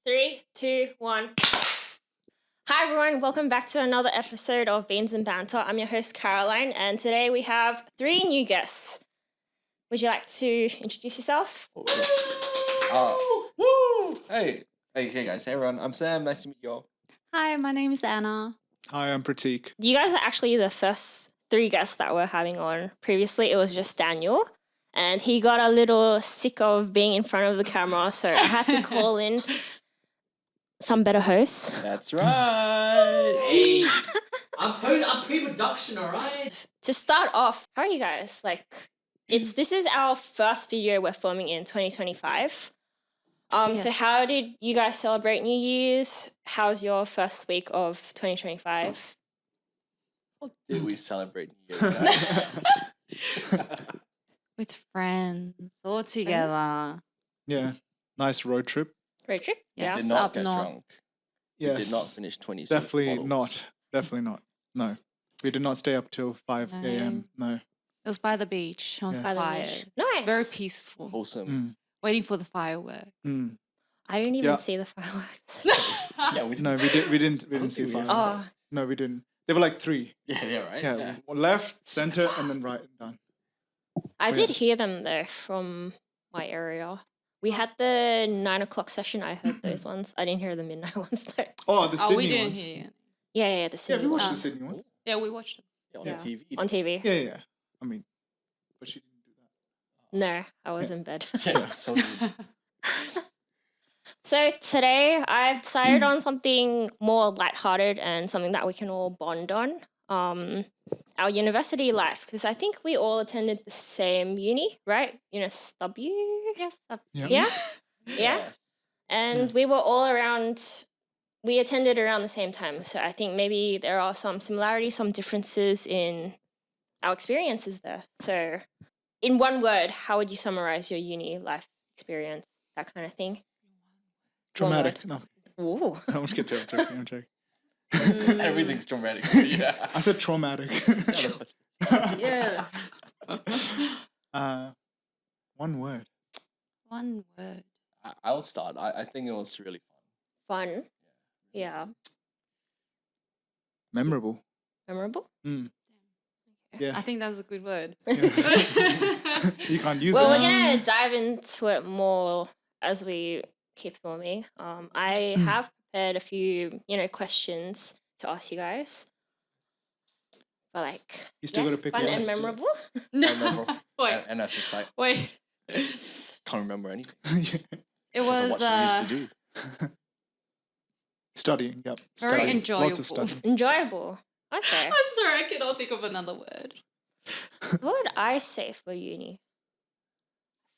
3, 2, 1. Hi everyone, welcome back to another episode of Beans and Banter. I'm your host Caroline, and today we have 3 new guests. Would you like to introduce yourself? Woo! Hey guys. Hey everyone. I'm Sam. Nice to meet you all. Hi, my name is Anna. Hi, I'm Prateek. You guys are actually the first 3 guests that we're having on. Previously, it was just Daniel, and he got a little sick of being in front of the camera, so I had to call in some better hosts. That's right. Hey, I'm pre-production, all right? To start off, how are you guys? This is our first video we're filming in 2025. So Yes. how did you guys celebrate New Year's? How's your first week of 2025? How did we celebrate New Year's, guys? With friends, all together. Yeah, nice road trip. Road trip? Yes. Did not Up get north. drunk. Yes, Did not finish 26 definitely bottles. not. Definitely not. No, we did not stay up till 5 No. a.m. No. It was by the beach. I was Yes. By the quiet. beach. Nice. Very peaceful. Wholesome. Waiting for the fireworks. I didn't even Yeah. see the fireworks. Yeah, we No, we didn't see think we fire. have. Oh, No, we didn't. They were like 3. Yeah, right? Yeah, left, center, and then right and done. I Oh, did yeah. hear them though from my area. We had the 9 o'clock session. I heard those ones. I didn't hear the midnight ones though. Oh, the Sydney Oh, we didn't ones. hear you. Yeah, the Yeah, Sydney we watched the ones. Sydney ones. Yeah, we watched them. Yeah, on Yeah. TV. On TV. Yeah. I mean, but she didn't do that. No, I was in bed. Yeah, so So today I've decided on something more lighthearted and something that we can all bond on. Our university life, because I think we all attended the same uni, right? UNSW. Yes. Yeah. Yeah. Yeah. Yes. And we were all around. We attended around the same time, so I think maybe there are some similarities, some differences in our experiences there. So, in one word, how would you summarize your uni life experience? That kind of thing. Traumatic. No, Ooh. I'm joking. I'm joking. Everything's dramatic. Yeah. I said traumatic. That's what- Yeah. One word. One word. I'll start. I think it was really fun. Fun. Yeah. Memorable. Memorable. Yeah. I think that's a good word. You can't use Well, it. we're gonna dive into it more as we keep filming. I have prepared a few, questions to ask you guys. But You still gotta pick fun one. and Let's do it. memorable. I remember. Wait. And that's just like, Wait. can't remember anything. It Because of was what she used to do. Studying. Yep. very Studying. enjoyable. Lots of studying. Enjoyable. Okay. I'm sorry, I cannot think of another word. What would I say for uni?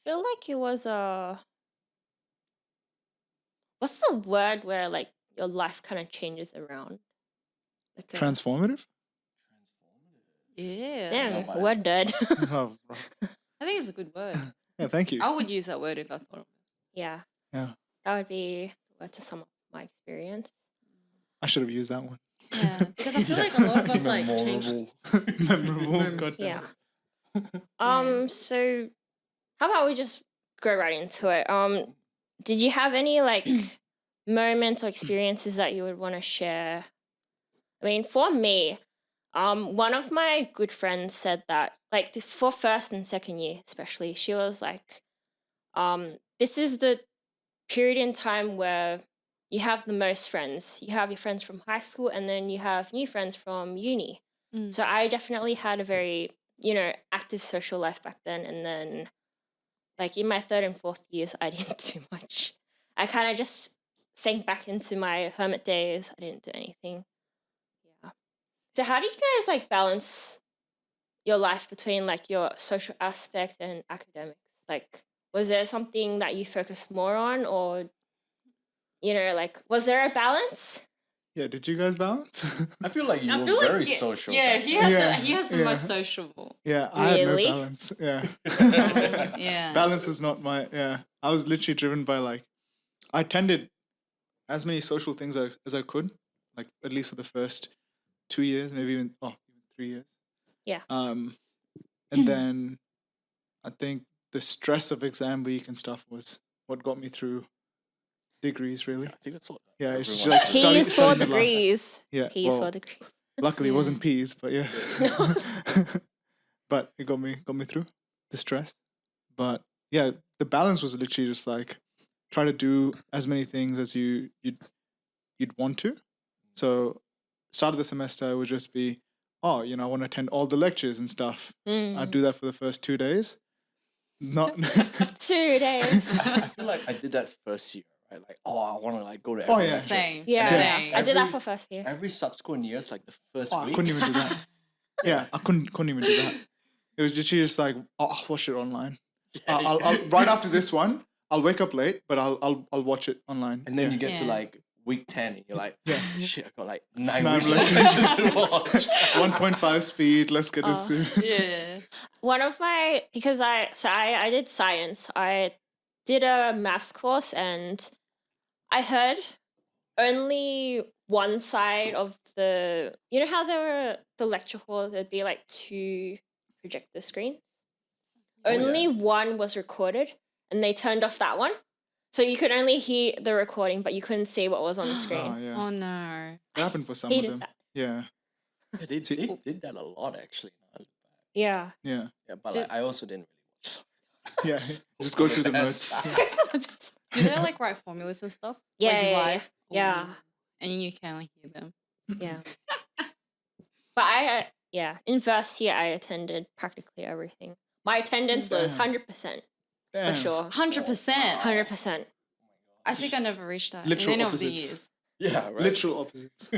I feel like it was what's the word where your life kind of changes around? Like Transformative. Yeah. damn, Yeah. word dead. Oh, I think it's a good word. yeah. Thank you. I would use that word if I thought of it. Yeah. Yeah. That would be the word to sum up my experience. I should have used that one. Yeah, because I feel like a lot of us change. Memorable. Memorable. God damn Yeah. it. So how about we just go right into it? Did you have any moments or experiences that you would want to share? I mean, for me, one of my good friends said that for first and second year especially, she was like, this is the period in time where you have the most friends. You have your friends from high school, and then you have new friends from uni. Mm. So I definitely had a very, active social life back then. And then in my 3rd and 4th years, I didn't do much. I kind of just sank back into my hermit days. I didn't do anything. Yeah. So how did you guys balance your life between your social aspect and academics? Was there something that you focused more on, or was there a balance? Yeah. Did you guys balance? I feel like you I were feel very like social. Yeah, back he then. has Yeah, the yeah. most sociable. yeah. I had no Really? balance. Yeah. Yeah. Balance was not my. Yeah. I was literally driven by I attended as many social things as I could, at least for the first 2 years, maybe even 3 years. Yeah. And then I think the stress of exam week and stuff was what got me through degrees, really. I think that's what. Yeah, it's just everyone like has. study- P's for studying the last- degrees. Yeah, P's well, for degrees. luckily it Yeah. wasn't peas, but yes. But it got me through the stress. But yeah, the balance was literally just like try to do as many things as you'd want to. So start of the semester would just be, oh, I want to attend all the lectures and stuff. I'd do that for the first 2 days. Not 2 days. I feel like I did that first year, right? Like, I want to like go to. Oh, every yeah. lecture. Same. Yeah, Same. yeah. I did that Every- for first year. Every subsequent years, like the first I week. couldn't even do that. Yeah, I couldn't even do that. It was just like, I'll watch it online. I'll right after this one, I'll wake up late, but I'll watch it online. And then Yeah. you get to Yeah. like week 10 and you're like, Yeah. shit, I got like 9 9 weeks of lectures. lectures to watch. 1.5 speed. Let's get this through. Yeah. One of my, because I did science. I did a maths course and I heard only one side of the, how there were the lecture hall, there'd be like 2 projector screens. Oh, Only one was recorded and they turned off that one. So you could only hear the recording, but you couldn't see what was on the Oh, screen. yeah. Oh no. That happened for some of Hated them. that. Yeah. Yeah, they did that a lot actually. Yeah. Yeah. Yeah, but Did- like, I also didn't really watch. Yeah. Just go through the notes. Do they like write formulas and stuff? Yeah, Like yeah, yeah. live? Yeah. Ooh. And you can like hear them. Yeah. But in first year I attended practically everything. My attendance was Damn. 100% for Damn. sure. 100%. 100%. I think I never reached that Literal in any of the opposites. years. Yeah, right. Literal opposites.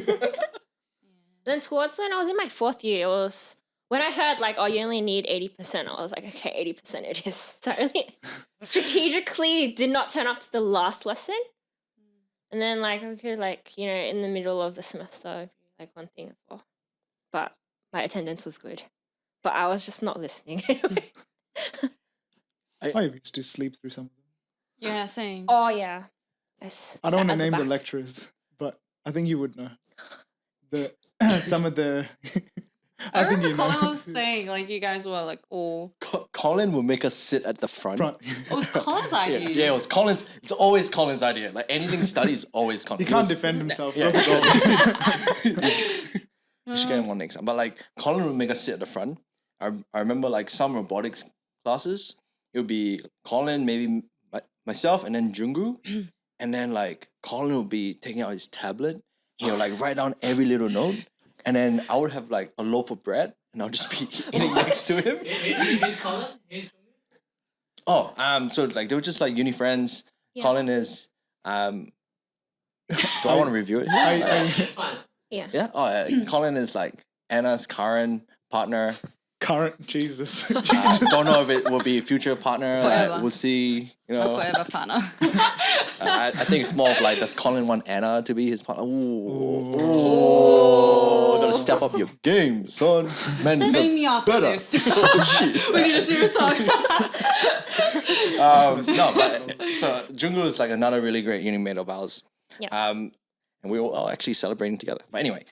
Then towards when I was in my 4th year, it was when I heard like, oh, you only need 80%. I was like, okay, 80% it is. So I really strategically did not turn up to the last lesson. And then like I could like, in the middle of the semester, like one thing as well. But my attendance was good. But I was just not listening. I used to sleep through some of them. Yeah, same. Oh yeah. I don't want to name the lecturers, but I think you would know. Some of the. I think remember you know. Colin was saying like you guys were like all. Colin will make us sit at the front. It was Colin's idea. Yeah, it was Colin's. It's always Colin's idea. Like anything study is always Colin. He It can't was- defend himself. Yeah. Go for goal. We should get him one next time. But like Colin would make us sit at the front. I remember like some robotics classes. It would be Colin, maybe myself, and then Jungu, and then like Colin would be taking out his tablet. He'll like write down every little note, and then I would have like a loaf of bread, and I'll just be eating next to him. Here's Colin. Here's Oh, so like they were just like uni friends. Yeah. Colin is do I want to review it? here? It's fine. Yeah. Oh, Colin is like Anna's current partner. Current Jesus. Don't know if it will be a future partner. Forever. We'll see. You know, Forever partner. I think it's more of like, does Colin want Anna to be his partner? Ooh. Gotta step up your game, son. Man, Name deserves me after better. this. Oh, shit. We need a serious talk. No, but so Jungu is like another really great uni mate of ours. Yeah. And we were all actually celebrating together. But anyway,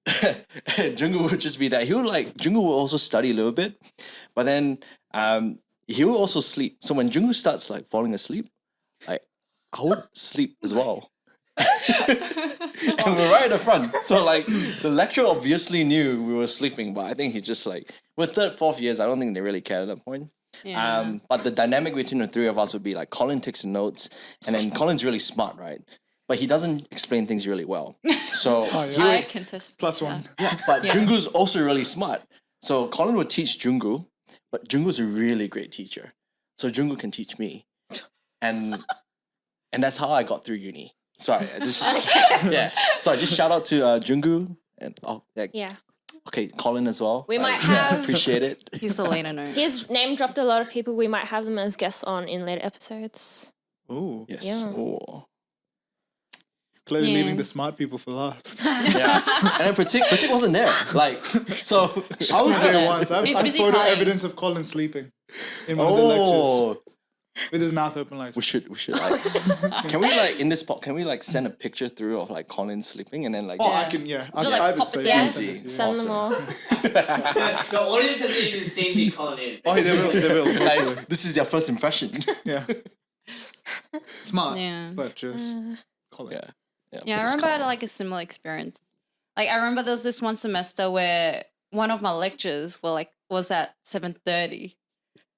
Jungu would just be that. Jungu will also study a little bit, but then he will also sleep. So when Jungu starts like falling asleep, like I would sleep as well. And we're right at the front. So like the lecturer obviously knew we were sleeping, but I think he just like with 3rd, 4th years, I don't think they really cared at that point. Yeah. But the dynamic between the 3 of us would be like Colin takes the notes, and then Colin's really smart, right? But he doesn't explain things really well. So Oh, yeah. he I would, can test. +1. but Jungu's also really smart. So Colin would teach Jungu, but Jungu's a really great teacher. So Jungu can teach me. And that's how I got through uni. Sorry, I just Sorry, just shout out to Jungu and Yeah. okay, Colin as well. We might I have- appreciate it. He's the later note. He's name dropped a lot of people. We might have them as guests on in later episodes. Oh, Yes. Yeah. Oh. clearly Yeah. leaving the smart people for last. Yeah. And then Prateek wasn't there. Like so I was there Yeah. once. I He's have busy photo crying. evidence of Colin sleeping in one of the lectures Oh, with his mouth open like. we should like can we like in this can we like send a picture through of like Colin sleeping and then like Oh, just- I can. Yeah, I Just, can. like, I would pop say it down. send it to you. Send them all. The audience has even seen who Colin is. Oh, they will. They will. like, Hopefully. this is their first impression. Yeah. Smart, Yeah. but just Uh, call it. Yeah. Yeah, but I it's remember I had common. like a similar experience. Like I remember there was this one semester where one of my lectures was at 7:30.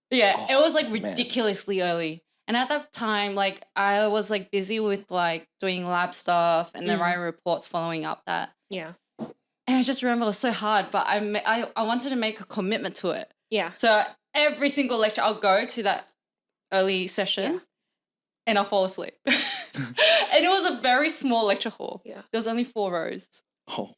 Yeah, it was like man. ridiculously early. And at that time, like I was like busy with like doing lab stuff and then writing reports following up that. yeah. And I just remember it was so hard, but I wanted to make a commitment to it. Yeah. So every single lecture, I'll go to that early session Yeah. and I'll fall asleep. And it was a very small lecture hall. Yeah. There was only 4 rows. Oh.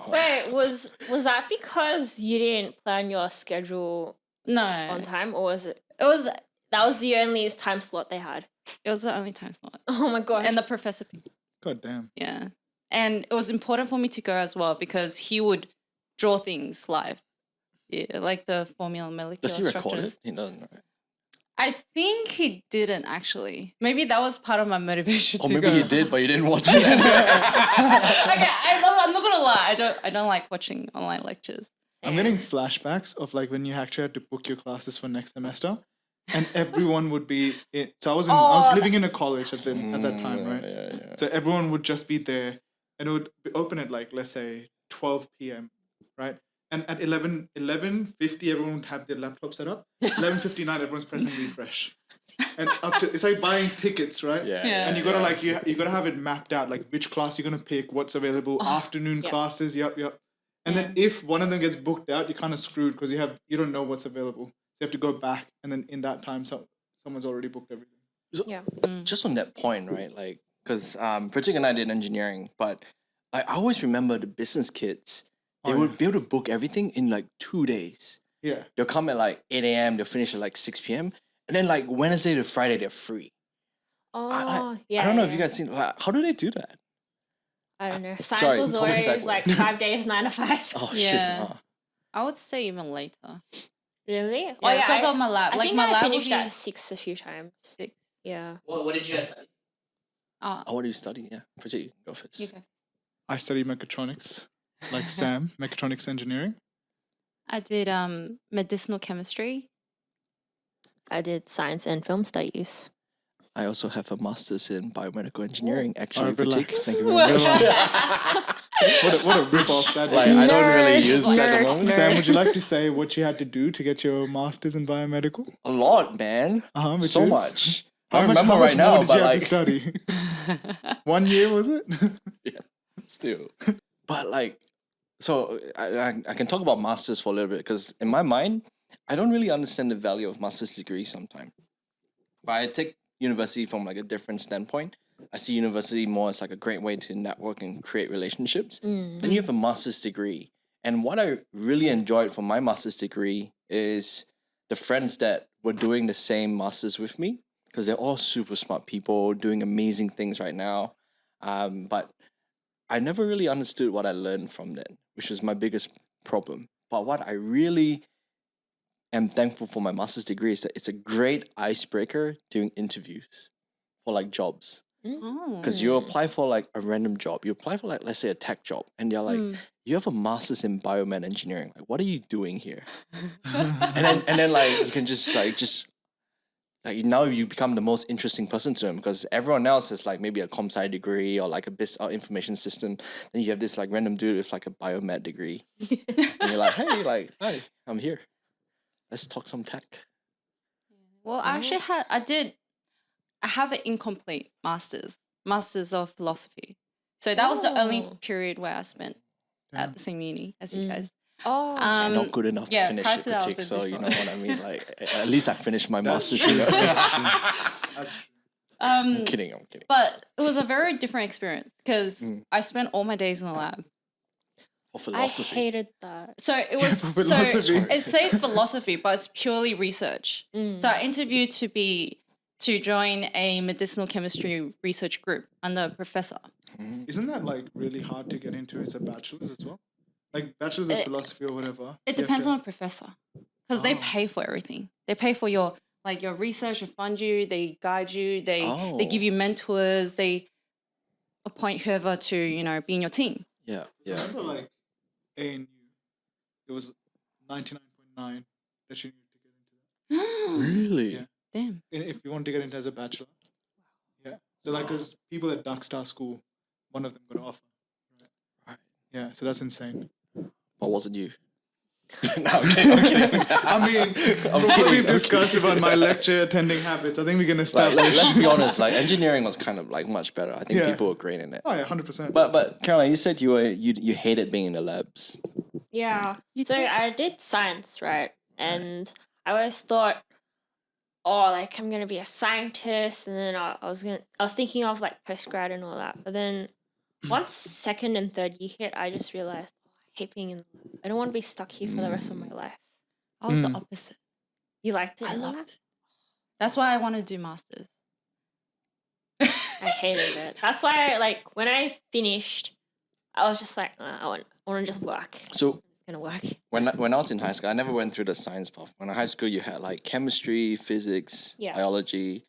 Wait, was that because you didn't plan your schedule No. on time, or was it It was that was the only time slot they had? the only time slot. Oh my gosh. And the professor picked. God damn. Yeah. And it was important for me to go as well because he would draw things live. Yeah, like the formula molecular Does he record structures. it? He doesn't. Right? I think he didn't actually. Maybe that was part of my motivation Or to maybe go. he did, but you didn't watch it. Okay, I'm not gonna lie. I don't like watching online lectures. I'm getting flashbacks of like when you actually had to book your classes for next semester, and everyone would be in. So I was living in a college at that time, right? Yeah. So everyone would just be there, and it would be open at like, let's say 12 p.m. right? And at 11:50, everyone would have their laptop set up. 11:59, everyone's pressing refresh, and up to it's like buying tickets, right? Yeah. And you gotta like you gotta have it mapped out, like which class you're gonna pick, what's available, afternoon yeah. classes. Yep. And then if one of them gets booked out, you're kind of screwed because you don't know what's available. So you have to go back, and then in that time, someone's already booked everything. Yeah. Just on that point, right? Like, because Prateek and I did engineering, but I always remember the business kids. They Oh, would yeah. be able to book everything in like 2 days. Yeah. They'll come at like 8 a.m. They'll finish at like 6 p.m. And then like Wednesday to Friday they're free. Oh, yeah. I don't know if yeah. you guys seen. Like, how do they do that? I don't know. Sorry, Science was total always segue. like 5 days, 9 to 5. Oh Yeah. shit! I would say even later. Really? Yeah, because of my lab. I Like think my I lab would finished be at 6 a few times. 6. Yeah. What did you guys study? Oh, what do you study? Yeah, Prateek, go first. You go. I study mechatronics, like Sam, mechatronics engineering. I did medicinal chemistry. I did science and film studies. I also have a master's in biomedical engineering. Actually, Oh, Prateek, relax. thank you very much. What a rip off that Like, is. I don't really Nerd, use that at the nerd, moment. nerd. Sam, would you like to say what you had to do to get your master's in biomedical? A lot, man. Which So is? much. How I much- remember how much right more now, did but you have like to study? 1 year, was it? still. But like, so I can talk about masters for a little bit because in my mind, I don't really understand the value of master's degree sometimes. But I take university from like a different standpoint. I see university more as like a great way to network and create relationships. Then you have a master's degree. And what I really enjoyed from my master's degree is the friends that were doing the same masters with me because they're all super smart people doing amazing things right now. But I never really understood what I learned from them, which was my biggest problem. But what I really am thankful for my master's degree is that it's a great icebreaker during interviews for like jobs. Oh. Because you apply for like a random job, you apply for like, let's say, a tech job, and they're like, you have a master's in biomed engineering. Like, what are you doing here? and then like you can just like now you become the most interesting person to them because everyone else has like maybe a comp sci degree or like a business or information system. Then you have this like random dude with like a biomed degree, and you're like, hey, like, hi, I'm here. Let's talk some tech. Well, I actually I have an incomplete master's of philosophy. So that was the only Oh. period where I spent at the same uni as you guys. Oh, Um, Not good enough yeah, to finish prior it, to that, I was Prateek, in so you know different- what I mean. Like, at least I finished my master's. true. You know? That's true. That's true. I'm kidding. But it was a very different experience because I spent all my days in the lab. For I philosophy. hated that. So it was For so philosophy. it says philosophy, but it's purely research. So I interviewed to join a medicinal chemistry research group under a professor. Isn't that like really hard to get into as a bachelor's as well? Like bachelor's of philosophy or whatever. It depends on the professor because they pay for everything. They pay for your research, they fund you, they guide you, they give you mentors, they appoint whoever to be in your team. Yeah. I remember like ANU, it was 99.9 that you needed to get into that. Really? Yeah. Damn. if you want to get into as a bachelor. Yeah. So like, because people at Dark Star School, one of them got an offer. Right. Yeah. So that's insane. Or was it you? No, I'm kidding. I mean, from what we've discussed about my lecture attending habits, I think we can Like, establish. let's be honest. Like engineering was kind of like much better. I think Yeah. people were great in it. Oh yeah, 100%. But Caroline, you said you hated being in the labs. Yeah. You So did? I did science, right? And I always thought, oh, like I'm gonna be a scientist, and then I was thinking of like postgrad and all that. But then once second and third year hit, I just realized, oh, I hate being in the lab. I don't want to be stuck here for the rest of my life. I was the opposite. You liked it? I in the loved lab? it. That's why I wanted to do masters. I hated it. That's why, like, when I finished, I was just like, I want to just work. So I'm just gonna work. when I was in high school, I never went through the science path. When in high school, you had like chemistry, physics, Yeah. biology.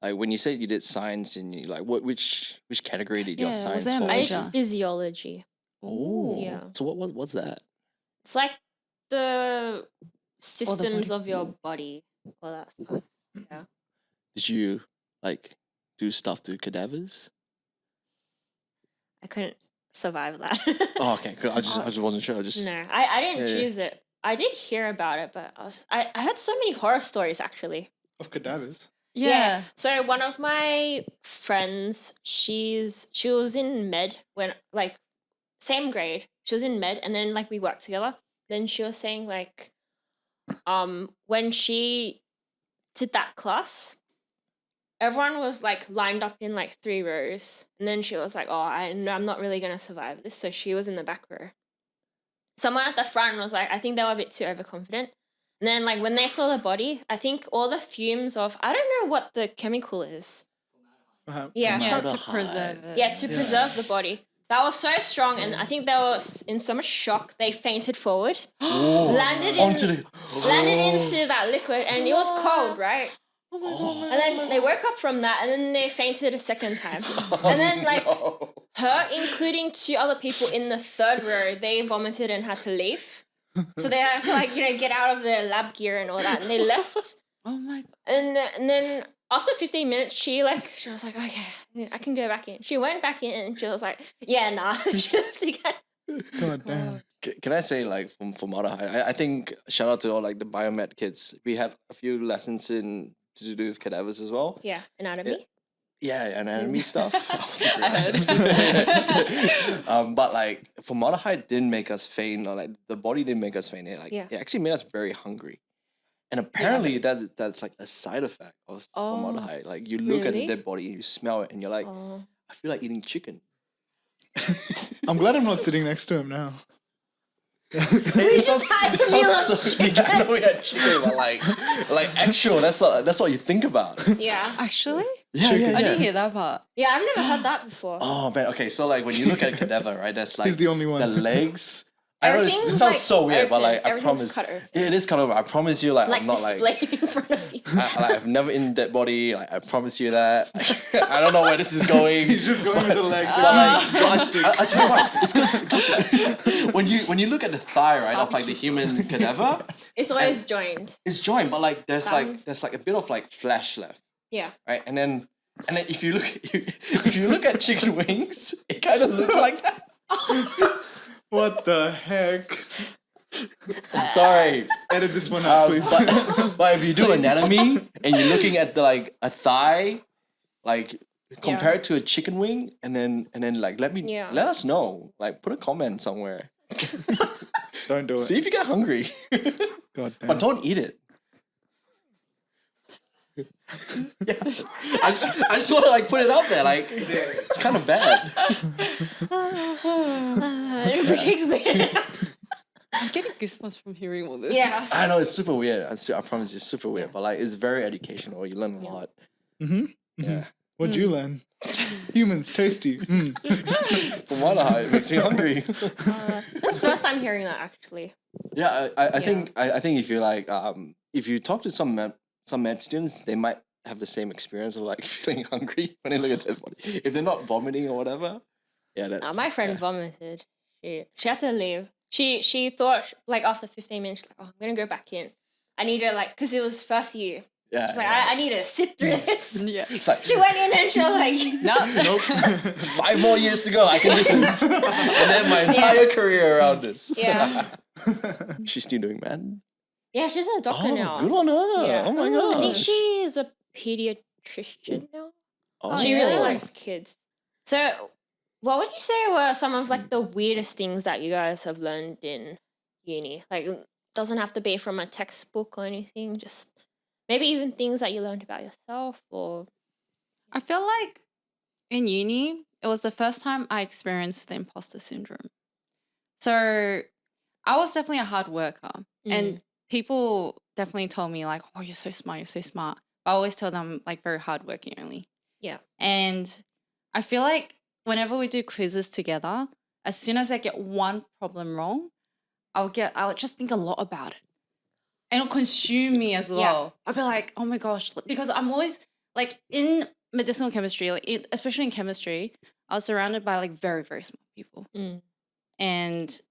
Like when you said you did science, and you like which category did your Yeah, was science there a fall I into? did major? physiology. Oh, Yeah. So what's that? It's like the systems body. of your body, all that stuff. Yeah. Did you like do stuff to cadavers? I couldn't survive that. Oh, okay. 'Cause I just wasn't sure. I just No, I didn't Yeah, yeah. choose it. I did hear about it, but I heard so many horror stories actually. Of cadavers. Yeah. So one of my friends, she was in med when like same grade. She was in med, and then like we worked together. Then she was saying like, when she did that class, everyone was like lined up in like 3 rows, and then she was like, "Oh, I'm not really gonna survive this." So she was in the back row. Someone at the front was like, I think they were a bit too overconfident. And then like when they saw the body, I think all the fumes of I don't know what the chemical is. Perhaps. Yeah, Yeah, Formaldehyde. to preserve it. Yeah, to preserve the body. That was so strong, and I think they were in so much shock they fainted forward, landed into that liquid, and it was cold, right? Oh my god. And then they woke up from that, and then they fainted a second time. And then like her, including 2 other people in the 3rd row, they vomited and had to leave. So they had to like get out of their lab gear and all that, and they left. Oh my god. And then after 15 minutes, she was like, okay, I can go back in. She went back in, and she was like, yeah, nah. She left again. God damn. Can I say like from formaldehyde? I think shout out to all like the biomed kids. We had a few lessons to do with cadavers as well. Yeah, anatomy. Yeah, anatomy stuff. I heard. But like formaldehyde didn't make us faint, or like the body didn't make us faint. It actually made us very hungry. And apparently that's like a side effect of formaldehyde. Like you look at the really? dead body, you smell it, and you're like, Oh. I feel like eating chicken. I'm glad I'm not sitting next to him now. We just had a meal of Yeah, I know we had chicken, but like actual. That's what you think about. Yeah. Actually? Yeah, I didn't hear that part. Yeah, I've never heard that before. Oh man, okay. So like when you look at a cadaver, right? That's like He's the only one. The legs. I know this Everything's, sounds like, so weird, but open. like I Everything's promise, cut open. yeah, it is cut over. I promise you, like Like I'm not like displayed in front of you. I've never eaten dead body. Like I promise you that. I don't know where this is going. He's just going with the leg. I tell you what, it's because when you look at the thigh, right, of like the human cadaver, It's always joined. it's joined, but like there's Sounds- like a bit of like flesh left, Yeah. right? And then if you look at chicken wings, it kind of looks like that. What the heck? Sorry. Edit this one out, please. But if you do anatomy and you're looking at the like a thigh, like compared to a chicken wing, and then like let us know. Like put a comment somewhere. Don't do it. See if you get hungry. God damn. But don't eat it. Yeah. I just want to like put it out there. Like it's kind of bad. It protects me. I'm getting goosebumps from hearing all this. Yeah. I know it's super weird. I promise it's super weird, but like it's very educational. You learn a lot. Mm-hmm. Yeah. What'd you learn? Humans, tasty. From what it makes me hungry. That's the first time hearing that actually. Yeah, I think if you like if you talk to some med students, they might have the same experience of like feeling hungry when they look at dead body. If they're not vomiting or whatever. Yeah, that's My friend vomited. She had to leave. She thought like after 15 minutes, like, oh, I'm gonna go back in. I need to like, cause it was first year. Yeah. She's like, I need to sit through this. Yeah. It's like, She went in and she was like, No. Nope. 5 more years to go. I can do this. And then my entire career around this. yeah. She's still doing man. Yeah, she's a doctor now. Good on her. Yeah. Oh my I god. think she is a pediatrician now. Oh, She really yeah. likes kids. So, what would you say were some of like the weirdest things that you guys have learned in uni? Like, it doesn't have to be from a textbook or anything. Just maybe even things that you learned about yourself or. I feel like in uni, it was the first time I experienced the imposter syndrome. So I was definitely a hard worker. And people definitely told me like, oh, you're so smart, you're so smart. But I always tell them like very hardworking only. Yeah. And I feel like whenever we do quizzes together, as soon as I get one problem wrong, I'll just think a lot about it. And it'll consume me as well. I'll be like, oh my gosh, because I'm always like in medicinal chemistry, like especially in chemistry, I was surrounded by like very, very smart people. And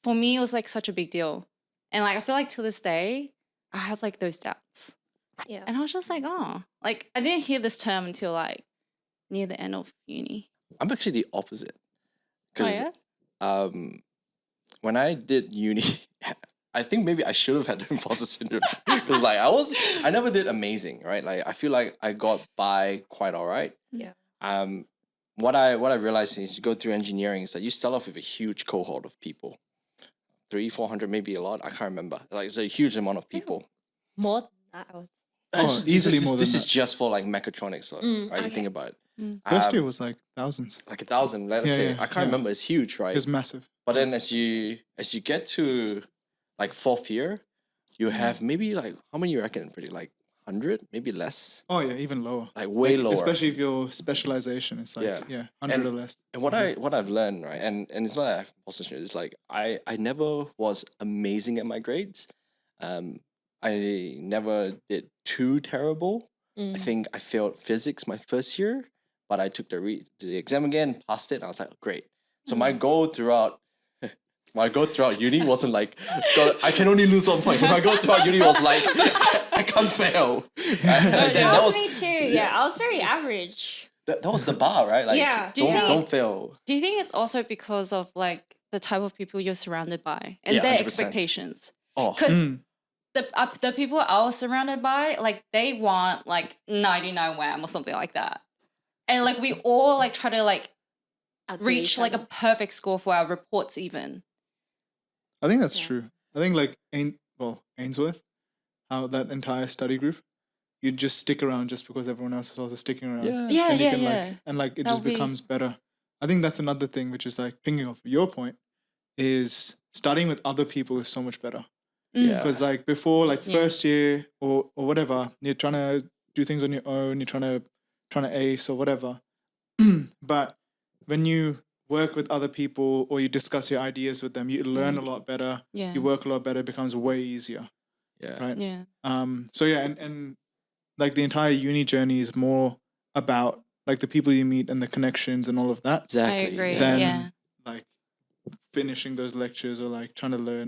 for me, it was like such a big deal. And like, I feel like to this day, I have like those doubts. Yeah. And I was just like, oh, like I didn't hear this term until like near the end of uni. I'm actually the opposite. Oh, Because yeah? when I did uni, I think maybe I should have had the imposter syndrome. Because like I never did amazing, right? Like I feel like I got by quite all right. Yeah. What I realized is you go through engineering is that you start off with a huge cohort of people. 300-400, maybe a lot. I can't remember. Like it's a huge amount of people. More than that, I would Easily more than This that. is just for like mechatronics, right? You okay. think about it. First year was like thousands. Like 1,000, let's Yeah, say. yeah, I can't yeah. remember. It's huge, right? It's massive. But then as you get to like 4th year, you have maybe like how many you reckon? Pretty like 100, maybe less. Oh yeah, even lower. Like way lower. Especially if your specialization is like Yeah. 100 or less. And what I've learned, right, and it's not that I have imposter syndrome, it's like I never was amazing at my grades. I never did too terrible. I think I failed physics my first year, but I took the exam again, passed it, and I was like, great. So my goal throughout uni wasn't like, God, I can only lose 1 point. My goal throughout uni was like, I can't fail. that was me too. Yeah, I was very average. That was the bar, right? Like, Yeah. don't fail. Do you think it's also because of like the type of people you're surrounded by and Yeah, their 100%. expectations? Oh, Because the people I was surrounded by, like they want like 99 wham or something like that. And like we all like try to like Outdo reach each like other. a perfect score for our reports even. I think that's Yeah. true. I think like Ainsworth, how that entire study group, you just stick around just because everyone else is also sticking around. Yeah, and you yeah, can, yeah. Like, and like it That'll just be- becomes better. I think that's another thing, which is like pinging off your point, is starting with other people is so much better. Yeah. Because like before, like Yeah. first year or whatever, you're trying to do things on your own. You're trying to ace or whatever. But when you work with other people or you discuss your ideas with them, you learn a lot better. Yeah. You work a lot better. It becomes way easier, Yeah. right? Yeah. So yeah, and like the entire uni journey is more about like the people you meet and the connections and all of that Exactly. I agree. Then- yeah. like finishing those lectures or like trying to learn